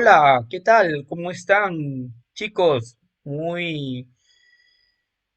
Hola, ¿qué tal? ¿Cómo están, chicos? Muy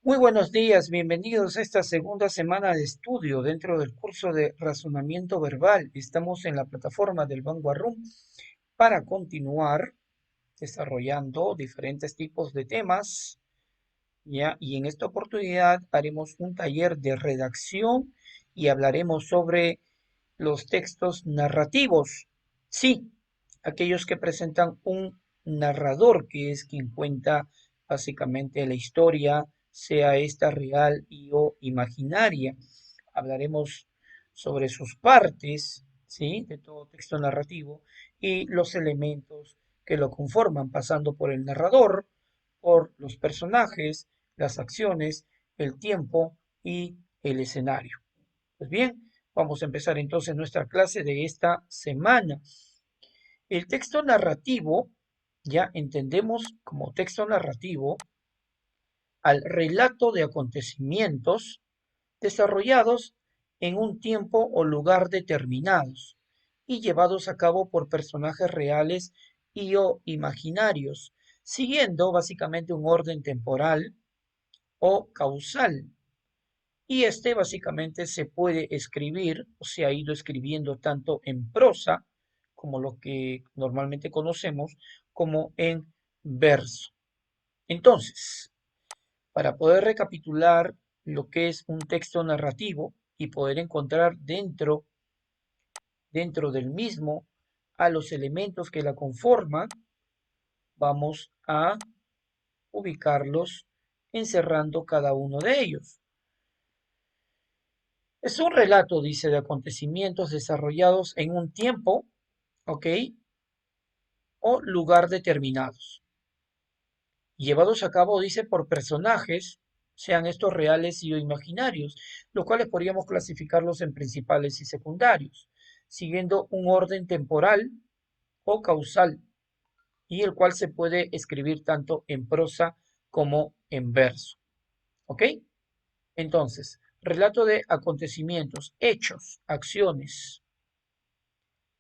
buenos días, bienvenidos a esta segunda semana de estudio dentro del curso de razonamiento verbal. Estamos en la plataforma del Vanguard Room para continuar desarrollando diferentes tipos de temas, ¿ya? Y en esta oportunidad haremos un taller de redacción y hablaremos sobre los textos narrativos. Sí, aquellos que presentan un narrador, que es quien cuenta básicamente la historia, sea esta real y o imaginaria. Hablaremos sobre sus partes, ¿sí? De todo texto narrativo y los elementos que lo conforman, pasando por el narrador, por los personajes, las acciones, el tiempo y el escenario. Pues bien, vamos a empezar entonces nuestra clase de esta semana. El texto narrativo, ya entendemos como texto narrativo al relato de acontecimientos desarrollados en un tiempo o lugar determinados y llevados a cabo por personajes reales y o imaginarios, siguiendo básicamente un orden temporal o causal. Y este básicamente se puede escribir o se ha ido escribiendo tanto en prosa, como lo que normalmente conocemos, como en verso. Entonces, para poder recapitular lo que es un texto narrativo y poder encontrar dentro del mismo a los elementos que la conforman, vamos a ubicarlos encerrando cada uno de ellos. Es un relato, dice, de acontecimientos desarrollados en un tiempo, ¿ok? O lugar determinados. Llevados a cabo, dice, por personajes, sean estos reales y o imaginarios, los cuales podríamos clasificarlos en principales y secundarios, siguiendo un orden temporal o causal, y el cual se puede escribir tanto en prosa como en verso, ¿ok? Entonces, relato de acontecimientos, hechos, acciones.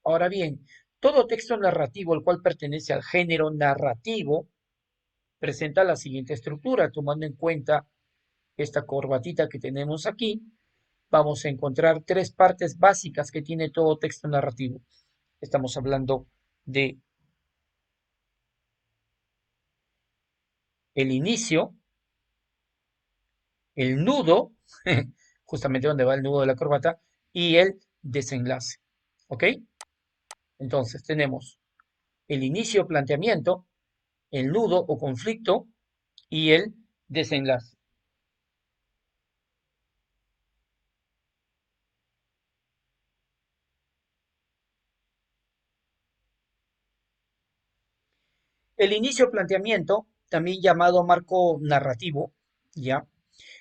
Ahora bien, todo texto narrativo el cual pertenece al género narrativo presenta la siguiente estructura, tomando en cuenta esta corbatita que tenemos aquí, vamos a encontrar tres partes básicas que tiene todo texto narrativo. Estamos hablando de el inicio, el nudo, justamente donde va el nudo de la corbata, y el desenlace. ¿Ok? Entonces tenemos el inicio, planteamiento, el nudo o conflicto y el desenlace. El inicio planteamiento, también llamado marco narrativo, ¿ya?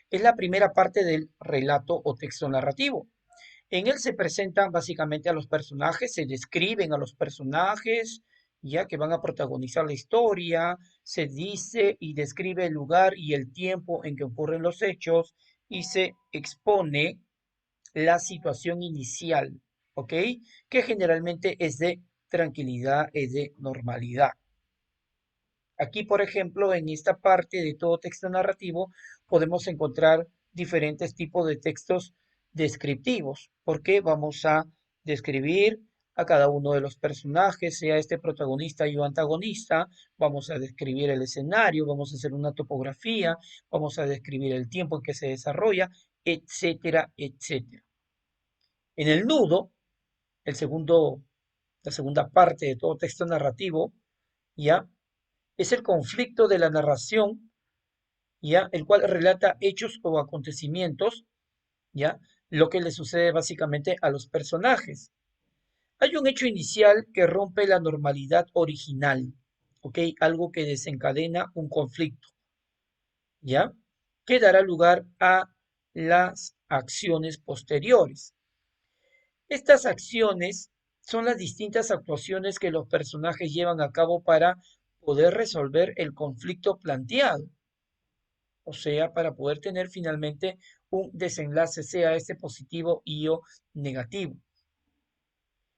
Es la primera parte del relato o texto narrativo. En él se presentan básicamente a los personajes, se describen a los personajes, ya que van a protagonizar la historia, se dice y describe el lugar y el tiempo en que ocurren los hechos y se expone la situación inicial, ¿ok? Que generalmente es de tranquilidad, es de normalidad. Aquí, por ejemplo, en esta parte de todo texto narrativo, podemos encontrar diferentes tipos de textos descriptivos, porque vamos a describir a cada uno de los personajes, sea este protagonista y o antagonista, vamos a describir el escenario, vamos a hacer una topografía, vamos a describir el tiempo en que se desarrolla, etcétera, etcétera. En el nudo, el segundo, la segunda parte de todo texto narrativo, ya es el conflicto de la narración, ¿ya? El cual relata hechos o acontecimientos, ¿ya? Lo que le sucede básicamente a los personajes. Hay un hecho inicial que rompe la normalidad original, ¿ok? Algo que desencadena un conflicto, ¿ya? Que dará lugar a las acciones posteriores. Estas acciones son las distintas actuaciones que los personajes llevan a cabo para poder resolver el conflicto planteado. O sea, para poder tener finalmente un desenlace, sea este positivo y o negativo.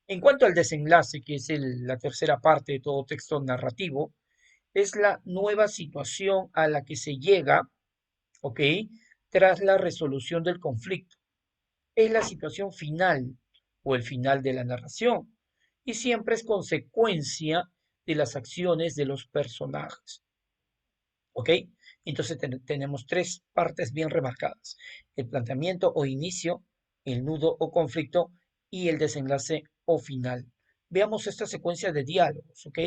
En cuanto al desenlace, que es la tercera parte de todo texto narrativo, es la nueva situación a la que se llega, ¿ok? Tras la resolución del conflicto. Es la situación final o el final de la narración y siempre es consecuencia de las acciones de los personajes. ¿Ok? Entonces tenemos tres partes bien remarcadas. El planteamiento o inicio, el nudo o conflicto y el desenlace o final. Veamos esta secuencia de diálogos, ¿ok?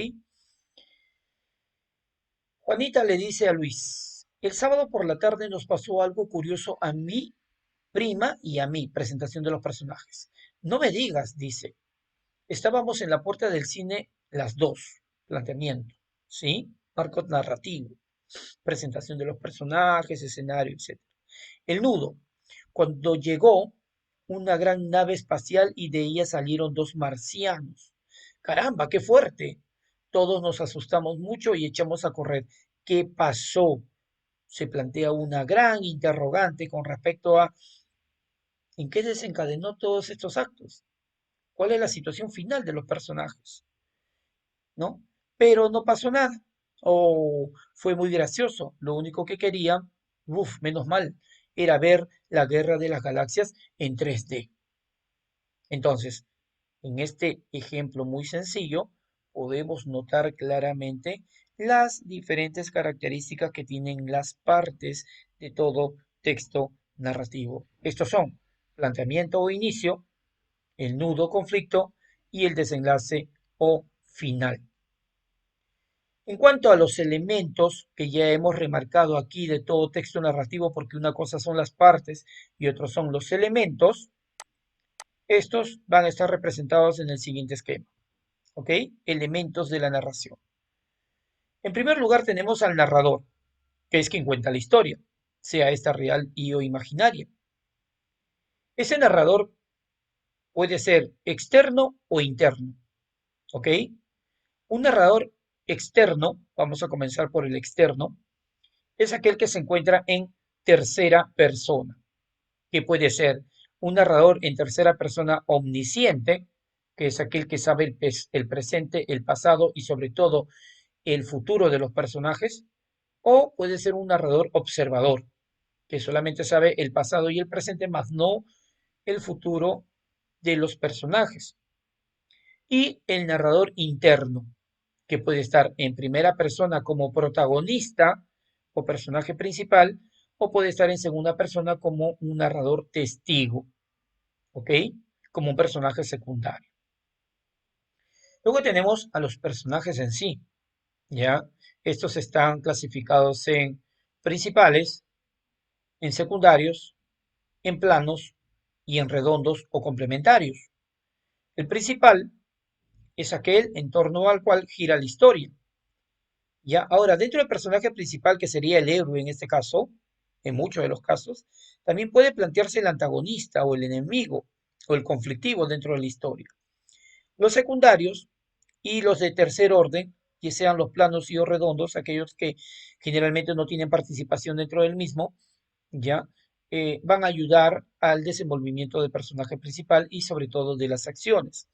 Juanita le dice a Luis, el sábado por la tarde nos pasó algo curioso a mi prima y a mí, presentación de los personajes. No me digas, dice, estábamos en la puerta del cine las dos, planteamiento, ¿sí? Marco narrativo, presentación de los personajes, escenario, etc. El nudo, cuando llegó una gran nave espacial y de ella salieron dos marcianos. Caramba, qué fuerte. Todos nos asustamos mucho y echamos a correr. ¿Qué pasó? Se plantea una gran interrogante con respecto a en qué desencadenó todos estos actos. ¿Cuál es la situación final de los personajes? ¿No? Pero no pasó nada. O fue muy gracioso. Lo único que querían, menos mal, era ver la Guerra de las Galaxias en 3D. Entonces, en este ejemplo muy sencillo, podemos notar claramente las diferentes características que tienen las partes de todo texto narrativo. Estos son planteamiento o inicio, el nudo conflicto y el desenlace o final. En cuanto a los elementos que ya hemos remarcado aquí de todo texto narrativo, porque una cosa son las partes y otros son los elementos, estos van a estar representados en el siguiente esquema, ¿ok? Elementos de la narración. En primer lugar tenemos al narrador, que es quien cuenta la historia, sea esta real y o imaginaria. Ese narrador puede ser externo o interno, ¿ok? Un narrador externo, vamos a comenzar por el externo, es aquel que se encuentra en tercera persona, que puede ser un narrador en tercera persona omnisciente, que es aquel que sabe el presente, el pasado y sobre todo el futuro de los personajes, o puede ser un narrador observador, que solamente sabe el pasado y el presente, más no el futuro de los personajes. Y el narrador interno, que puede estar en primera persona como protagonista o personaje principal, o puede estar en segunda persona como un narrador testigo, ¿ok? Como un personaje secundario. Luego tenemos a los personajes en sí, ¿ya? Estos están clasificados en principales, en secundarios, en planos y en redondos o complementarios. El principal es aquel en torno al cual gira la historia. Ya, ahora, dentro del personaje principal, que sería el héroe en este caso, en muchos de los casos, también puede plantearse el antagonista o el enemigo o el conflictivo dentro de la historia. Los secundarios y los de tercer orden, que sean los planos y o redondos, aquellos que generalmente no tienen participación dentro del mismo, ya van a ayudar al desenvolvimiento del personaje principal y sobre todo de las acciones.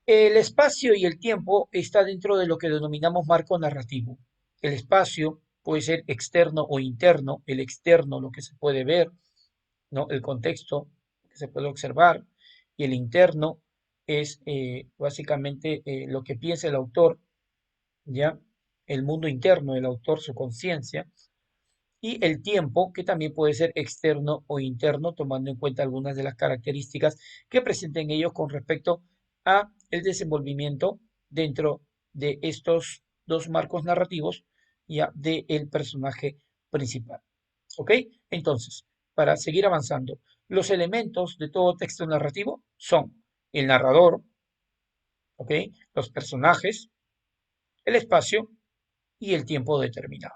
El espacio y el tiempo está dentro de lo que denominamos marco narrativo. El espacio puede ser externo o interno, el externo, lo que se puede ver, ¿no? El contexto que se puede observar, y el interno es básicamente lo que piensa el autor, ¿ya? El mundo interno del autor, su conciencia, y el tiempo, que también puede ser externo o interno, tomando en cuenta algunas de las características que presenten ellos con respecto a el desenvolvimiento dentro de estos dos marcos narrativos ya del personaje principal. ¿Ok? Entonces, para seguir avanzando, los elementos de todo texto narrativo son el narrador, ¿ok? Los personajes, el espacio y el tiempo determinado.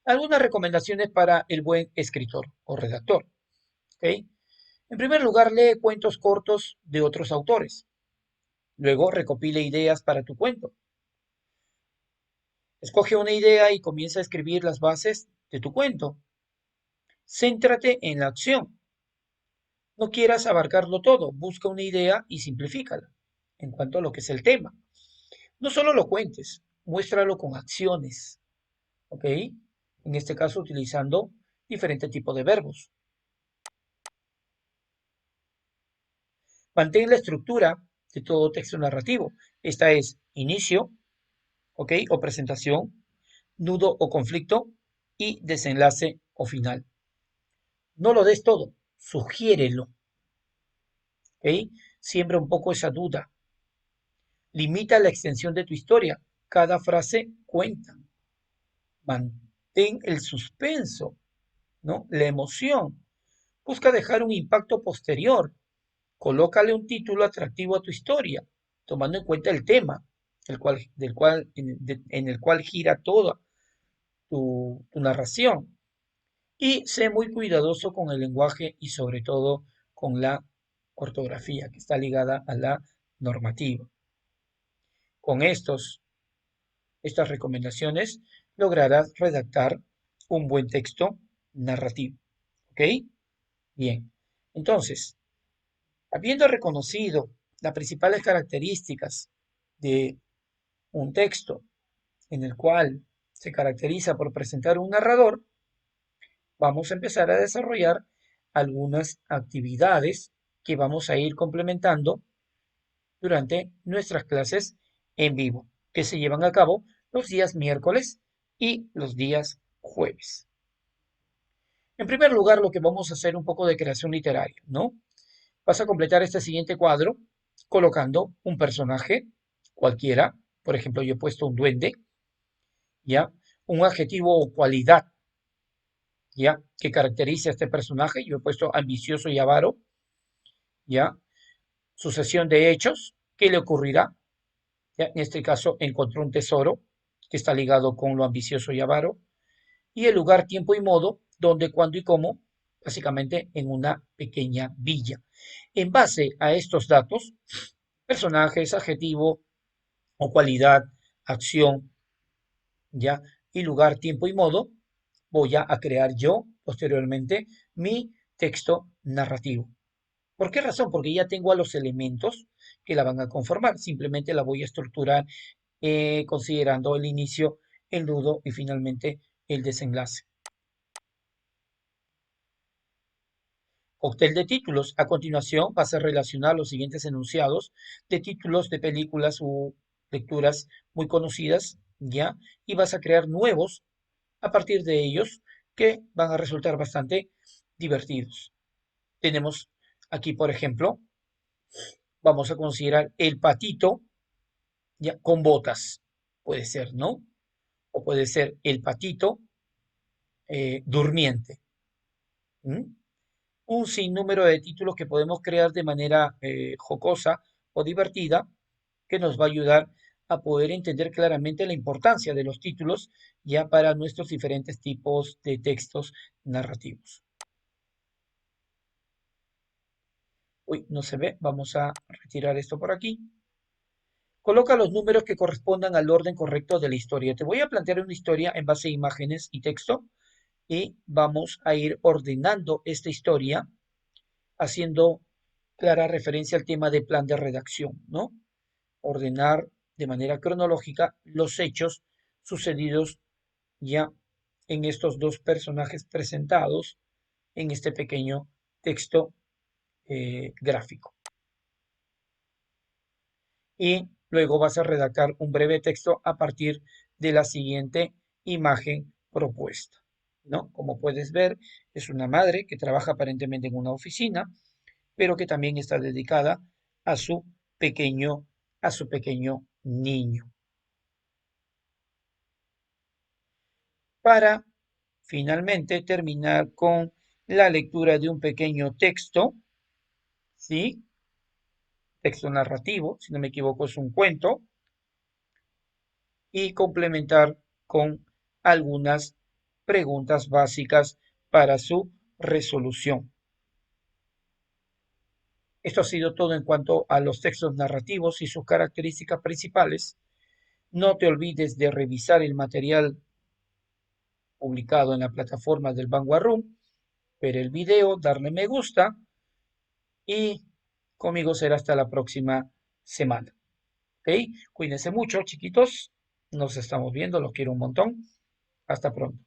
Algunas recomendaciones para el buen escritor o redactor. ¿Ok? En primer lugar, lee cuentos cortos de otros autores. Luego, recopile ideas para tu cuento. Escoge una idea y comienza a escribir las bases de tu cuento. Céntrate en la acción. No quieras abarcarlo todo, busca una idea y simplifícala en cuanto a lo que es el tema. No solo lo cuentes, muéstralo con acciones, ¿ok? En este caso utilizando diferentes tipos de verbos. Mantén la estructura de todo texto narrativo. Esta es inicio, ¿ok? O presentación, nudo o conflicto y desenlace o final. No lo des todo, sugiérelo, ¿ok? Siembra un poco esa duda. Limita la extensión de tu historia. Cada frase cuenta. Mantén el suspenso, ¿no? La emoción. Busca dejar un impacto posterior. Colócale un título atractivo a tu historia, tomando en cuenta el tema en el cual gira toda tu narración. Y sé muy cuidadoso con el lenguaje y sobre todo con la ortografía, que está ligada a la normativa. Con estas recomendaciones lograrás redactar un buen texto narrativo. ¿Ok? Bien. Entonces, habiendo reconocido las principales características de un texto en el cual se caracteriza por presentar un narrador, vamos a empezar a desarrollar algunas actividades que vamos a ir complementando durante nuestras clases en vivo, que se llevan a cabo los días miércoles y los días jueves. En primer lugar, lo que vamos a hacer un poco de creación literaria, ¿no? Vas a completar este siguiente cuadro colocando un personaje cualquiera. Por ejemplo, yo he puesto un duende, ¿ya? Un adjetivo o cualidad, ¿ya? Que caracterice a este personaje. Yo he puesto ambicioso y avaro, ¿ya? Sucesión de hechos, ¿qué le ocurrirá? ¿Ya? En este caso, encontró un tesoro que está ligado con lo ambicioso y avaro. Y el lugar, tiempo y modo, dónde, cuándo y cómo, básicamente en una pequeña villa. En base a estos datos, personajes, adjetivo o cualidad, acción, ¿ya? Y lugar, tiempo y modo, voy a crear yo posteriormente mi texto narrativo. ¿Por qué razón? Porque ya tengo a los elementos que la van a conformar. Simplemente la voy a estructurar considerando el inicio, el nudo y finalmente el desenlace. Cóctel de títulos. A continuación vas a relacionar los siguientes enunciados de títulos de películas u lecturas muy conocidas, ¿ya? Y vas a crear nuevos a partir de ellos que van a resultar bastante divertidos. Tenemos aquí, por ejemplo, vamos a considerar el patito, ¿ya? Con botas. Puede ser, ¿no? O puede ser el patito durmiente. ¿Mm? Un sinnúmero de títulos que podemos crear de manera jocosa o divertida que nos va a ayudar a poder entender claramente la importancia de los títulos ya para nuestros diferentes tipos de textos narrativos. Uy, no se ve, vamos a retirar esto por aquí. Coloca los números que correspondan al orden correcto de la historia. Te voy a plantear una historia en base a imágenes y texto y vamos a ir ordenando esta historia haciendo clara referencia al tema de plan de redacción, ¿no? Ordenar de manera cronológica los hechos sucedidos ya en estos dos personajes presentados en este pequeño texto gráfico. Y luego vas a redactar un breve texto a partir de la siguiente imagen propuesta, ¿no? Como puedes ver, es una madre que trabaja aparentemente en una oficina, pero que también está dedicada a su pequeño, a su pequeño niño. Para finalmente terminar con la lectura de un pequeño texto, ¿sí? Texto narrativo, si no me equivoco, es un cuento, y complementar con algunas preguntas básicas para su resolución. Esto ha sido todo en cuanto a los textos narrativos y sus características principales. No te olvides de revisar el material publicado en la plataforma del Vanguard Room, ver el video, darle me gusta y conmigo será hasta la próxima semana. ¿Ok? Cuídense mucho, chiquitos. Nos estamos viendo, los quiero un montón. Hasta pronto.